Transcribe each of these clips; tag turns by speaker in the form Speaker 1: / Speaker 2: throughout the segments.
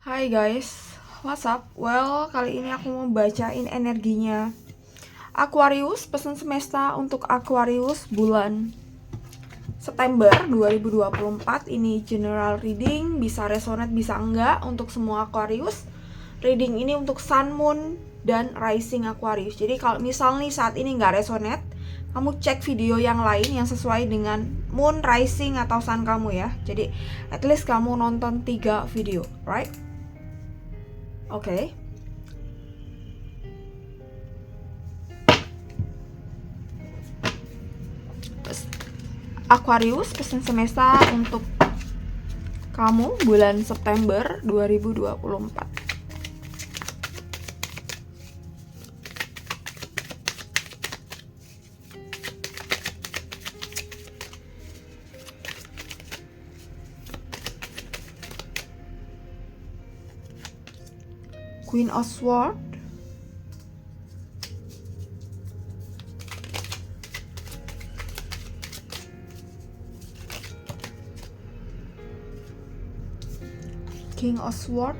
Speaker 1: Hai guys, what's up? Well, kali ini aku mau bacain energinya Aquarius, pesan semesta untuk Aquarius bulan September 2024. Ini general reading, bisa resonate, bisa enggak untuk semua Aquarius. Reading ini untuk Sun, Moon, dan Rising Aquarius. Jadi kalau misalnya saat ini nggak resonate, kamu cek video yang lain yang sesuai dengan Moon, Rising, atau Sun kamu ya. Jadi at least kamu nonton 3 video, right? Oke. Terus Aquarius, pesan semesta untuk kamu bulan September 2024. Queen of Swords, King of Swords,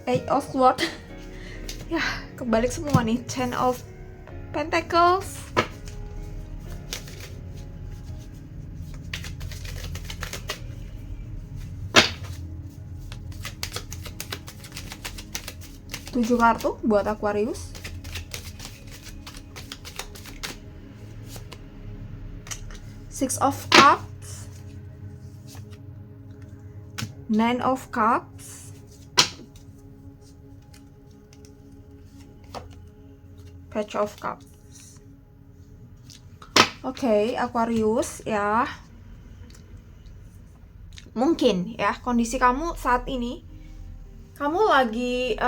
Speaker 1: Eight of Swords. Ya, kebalik semua nih. Ten of Pentacles, tujuh kartu buat Aquarius. Six of Cups, Nine of Cups, Page of Cups. Oke, Aquarius ya. Mungkin ya kondisi kamu saat ini, kamu lagi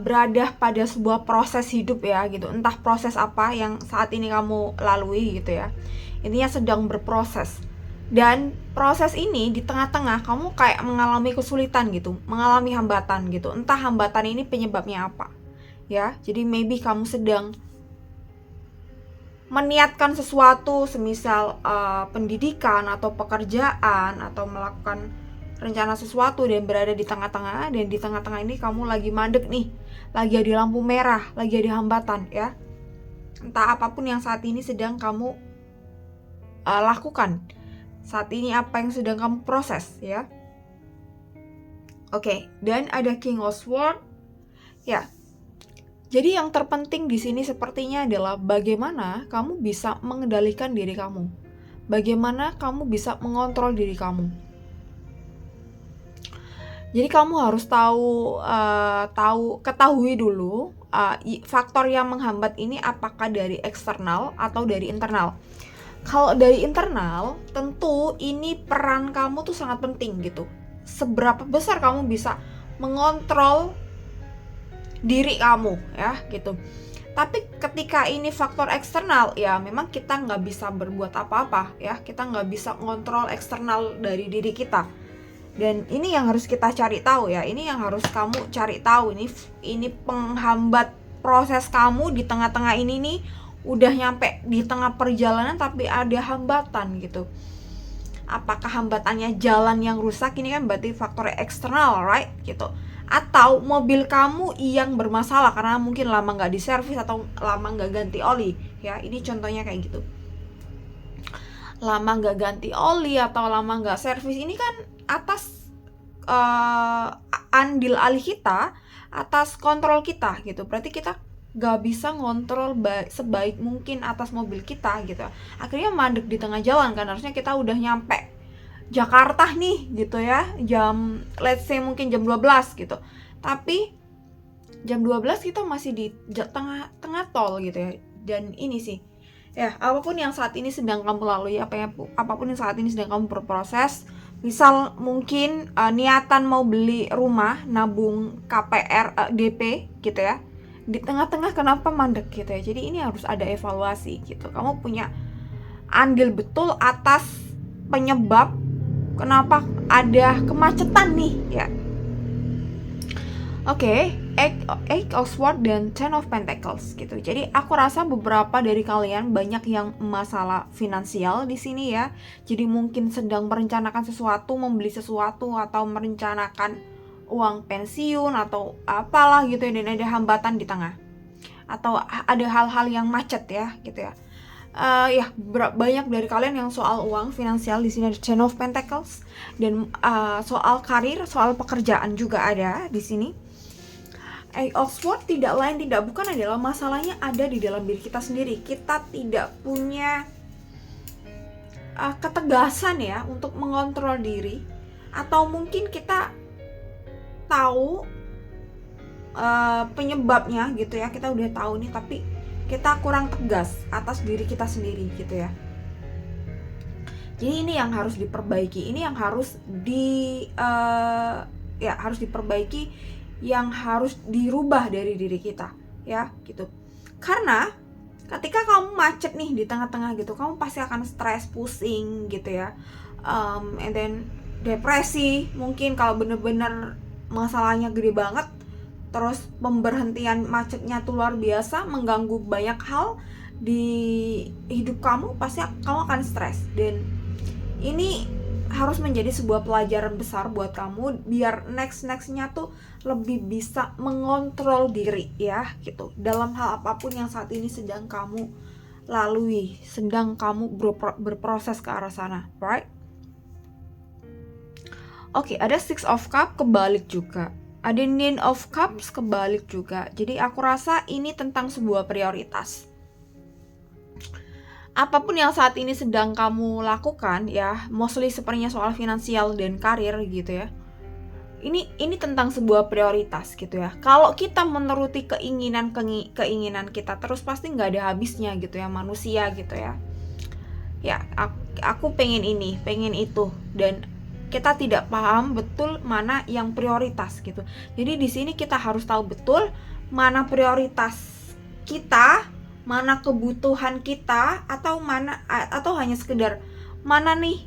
Speaker 1: berada pada sebuah proses hidup ya gitu. Entah proses apa yang saat ini kamu lalui gitu ya. Intinya sedang berproses. Dan proses ini di tengah-tengah kamu kayak mengalami kesulitan gitu, mengalami hambatan gitu. Entah hambatan ini penyebabnya apa. Ya, jadi maybe kamu sedang meniatkan sesuatu, semisal pendidikan atau pekerjaan atau melakukan rencana sesuatu dan berada di tengah-tengah, dan di tengah-tengah ini kamu lagi mandek nih, lagi ada lampu merah, lagi ada hambatan ya. Entah apapun yang saat ini sedang kamu lakukan, saat ini apa yang sedang kamu proses ya. Oke, dan ada King of Swords ya. Jadi yang terpenting di sini sepertinya adalah bagaimana kamu bisa mengendalikan diri kamu. Bagaimana kamu bisa mengontrol diri kamu. Jadi kamu harus ketahui dulu faktor yang menghambat ini apakah dari eksternal atau dari internal. Kalau dari internal, tentu ini peran kamu tuh sangat penting gitu. Seberapa besar kamu bisa mengontrol diri kamu ya gitu. Tapi ketika ini faktor eksternal, ya memang kita nggak bisa berbuat apa-apa ya. Kita nggak bisa ngontrol eksternal dari diri kita. Dan ini yang harus kita cari tahu ya. Ini yang harus kamu cari tahu. Ini penghambat proses kamu di tengah-tengah ini nih. Udah nyampe di tengah perjalanan tapi ada hambatan gitu. Apakah hambatannya jalan yang rusak? Ini kan berarti faktor eksternal, right? Gitu. Atau mobil kamu yang bermasalah karena mungkin lama nggak diservis atau lama nggak ganti oli ya. Ini contohnya kayak gitu. Lama nggak ganti oli atau lama nggak servis, ini kan atas andil alih kita, atas kontrol kita gitu. Berarti kita gak bisa ngontrol sebaik mungkin atas mobil kita gitu. Akhirnya mandek di tengah jalan kan. Harusnya kita udah nyampe Jakarta nih gitu ya, jam let's say mungkin jam 12 gitu. Tapi jam 12 kita masih di tengah tol gitu ya. Dan ini sih ya, apapun yang saat ini sedang kamu lalui, apapun yang saat ini sedang kamu berproses. Misal mungkin niatan mau beli rumah, nabung KPR, DP gitu ya. Di tengah-tengah kenapa mandek gitu ya. Jadi ini harus ada evaluasi gitu. Kamu punya andil betul atas penyebab kenapa ada kemacetan nih ya. Oke, Eight of Swords dan Ten of Pentacles gitu. Jadi aku rasa beberapa dari kalian banyak yang masalah finansial di sini ya. Jadi mungkin sedang merencanakan sesuatu, membeli sesuatu, atau merencanakan uang pensiun atau apalah gitu ya, dan ada hambatan di tengah. Atau ada hal-hal yang macet ya gitu ya. Banyak dari kalian yang soal uang finansial di sini ada Ten of Pentacles, dan soal karir, soal pekerjaan juga ada di sini. Eight of Swords tidak lain tidak bukan adalah masalahnya ada di dalam diri kita sendiri. Kita tidak punya ketegasan ya untuk mengontrol diri, atau mungkin kita tahu penyebabnya gitu ya, kita udah tahu nih tapi kita kurang tegas atas diri kita sendiri gitu ya. Jadi ini yang harus diperbaiki, ini yang harus harus diperbaiki, yang harus dirubah dari diri kita ya gitu. Karena ketika kamu macet nih di tengah-tengah gitu, kamu pasti akan stres, pusing gitu ya, and then depresi mungkin kalau bener-bener masalahnya gede banget. Terus pemberhentian macetnya tuh luar biasa, mengganggu banyak hal di hidup kamu, pasti kamu akan stres. Dan ini harus menjadi sebuah pelajaran besar buat kamu biar nextnya tuh lebih bisa mengontrol diri ya gitu, dalam hal apapun yang saat ini sedang kamu lalui, sedang kamu berproses ke arah sana, right? Oke, ada Six of Cups kebalik juga, ada Nine of Cups kebalik juga. Jadi aku rasa ini tentang sebuah prioritas. Apapun yang saat ini sedang kamu lakukan ya, mostly sepertinya soal finansial dan karir gitu ya. Ini tentang sebuah prioritas gitu ya. Kalau kita menuruti keinginan kita terus, pasti nggak ada habisnya gitu ya, manusia gitu ya. Ya, aku pengen ini, pengen itu, dan kita tidak paham betul mana yang prioritas gitu. Jadi di sini kita harus tahu betul mana prioritas kita, mana kebutuhan kita, atau hanya sekedar mana nih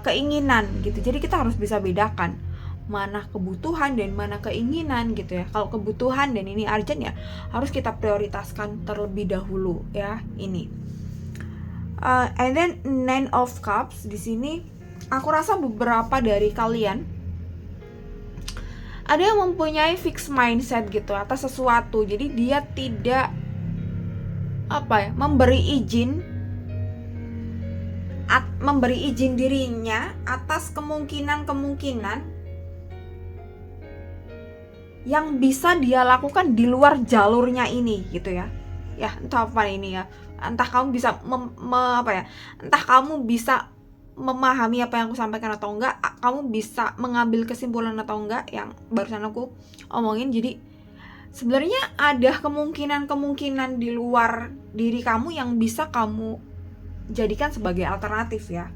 Speaker 1: keinginan gitu. Jadi kita harus bisa bedakan mana kebutuhan dan mana keinginan gitu ya. Kalau kebutuhan dan ini urgent ya, harus kita prioritaskan terlebih dahulu ya ini. And then Nine of Cups di sini, aku rasa beberapa dari kalian ada yang mempunyai fixed mindset gitu atas sesuatu. Jadi dia tidak memberi izin dirinya atas kemungkinan yang bisa dia lakukan di luar jalurnya ini gitu ya. Ya, entah apa ini ya. Entah kamu bisa entah kamu bisa memahami apa yang aku sampaikan atau enggak, kamu bisa mengambil kesimpulan atau enggak yang barusan aku omongin. Jadi sebenarnya ada kemungkinan di luar diri kamu yang bisa kamu jadikan sebagai alternatif ya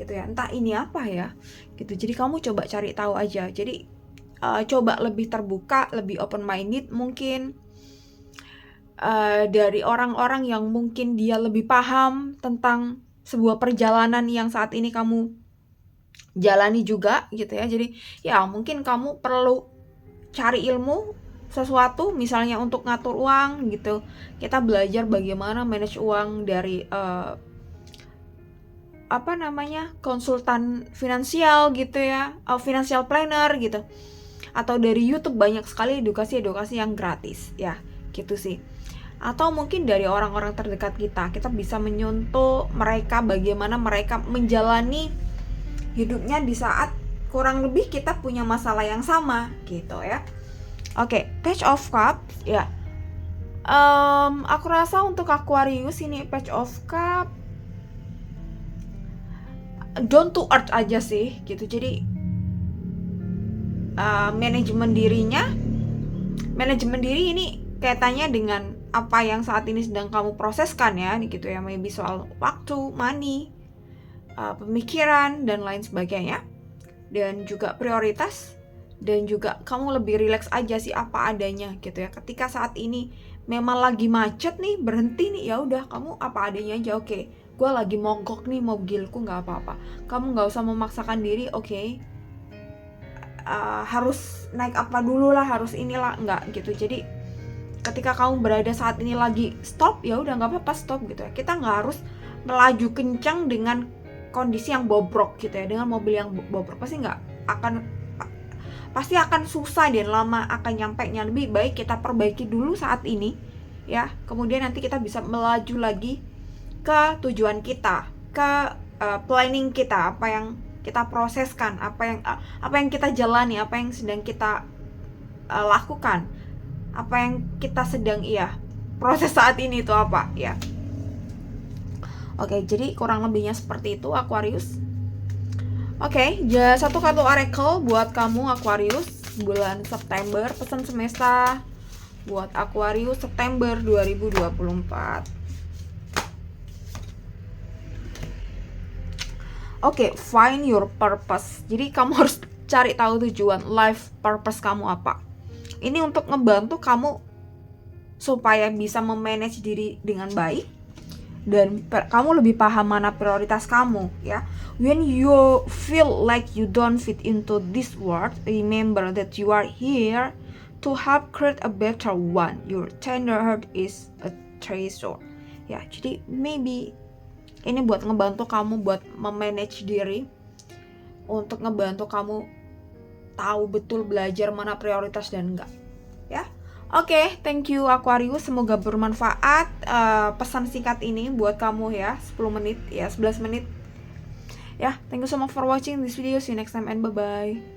Speaker 1: gitu ya. Entah ini apa ya gitu. Jadi kamu coba cari tahu aja. Jadi coba lebih terbuka, lebih open minded mungkin, dari orang-orang yang mungkin dia lebih paham tentang sebuah perjalanan yang saat ini kamu jalani juga gitu ya. Jadi ya mungkin kamu perlu cari ilmu sesuatu, misalnya untuk ngatur uang gitu. Kita belajar bagaimana manage uang dari konsultan finansial gitu ya, financial planner gitu. Atau dari YouTube banyak sekali edukasi yang gratis ya gitu sih. Atau mungkin dari orang-orang terdekat kita bisa menyontoh mereka, bagaimana mereka menjalani hidupnya di saat kurang lebih kita punya masalah yang sama gitu ya. Oke, Page of Cups ya. Aku rasa untuk Aquarius ini Page of Cups down to earth aja sih gitu. Jadi manajemen diri ini kaitannya dengan apa yang saat ini sedang kamu proseskan ya gitu ya. Maybe soal waktu, money, pemikiran dan lain sebagainya, dan juga prioritas, dan juga kamu lebih rileks aja sih apa adanya gitu ya. Ketika saat ini memang lagi macet nih, berhenti nih, ya udah kamu apa adanya aja. Oke, gue lagi mogok nih mobilku, nggak apa-apa, kamu nggak usah memaksakan diri. Oke, harus naik apa dulu lah, harus inilah, enggak gitu. Jadi ketika kamu berada saat ini lagi stop, ya udah nggak apa-apa stop gitu ya. Kita nggak harus melaju kencang dengan kondisi yang bobrok gitu ya. Dengan mobil yang bobrok pasti akan susah dan lama akan nyampainya. Lebih baik kita perbaiki dulu saat ini ya, kemudian nanti kita bisa melaju lagi ke tujuan kita, ke planning kita, apa yang kita proseskan, apa yang kita jalani, apa yang sedang kita lakukan, apa yang kita sedang proses saat ini itu apa ya. Oke, jadi kurang lebihnya seperti itu Aquarius. Oke, satu kartu oracle buat kamu Aquarius bulan September, pesan semesta buat Aquarius September 2024. Oke, find your purpose. Jadi kamu harus cari tahu tujuan life purpose kamu apa. Ini untuk ngebantu kamu supaya bisa memanage diri dengan baik dan kamu lebih paham mana prioritas kamu ya. When you feel like you don't fit into this world, remember that you are here to help create a better one. Your tender heart is a treasure. Ya, jadi maybe ini buat ngebantu kamu buat memanage diri, untuk ngebantu kamu tahu betul belajar mana prioritas dan enggak ya. Oke, thank you Aquarius, semoga bermanfaat pesan singkat ini buat kamu ya, 10 menit ya, 11 menit ya. Thank you so much for watching this video, see you next time and bye bye.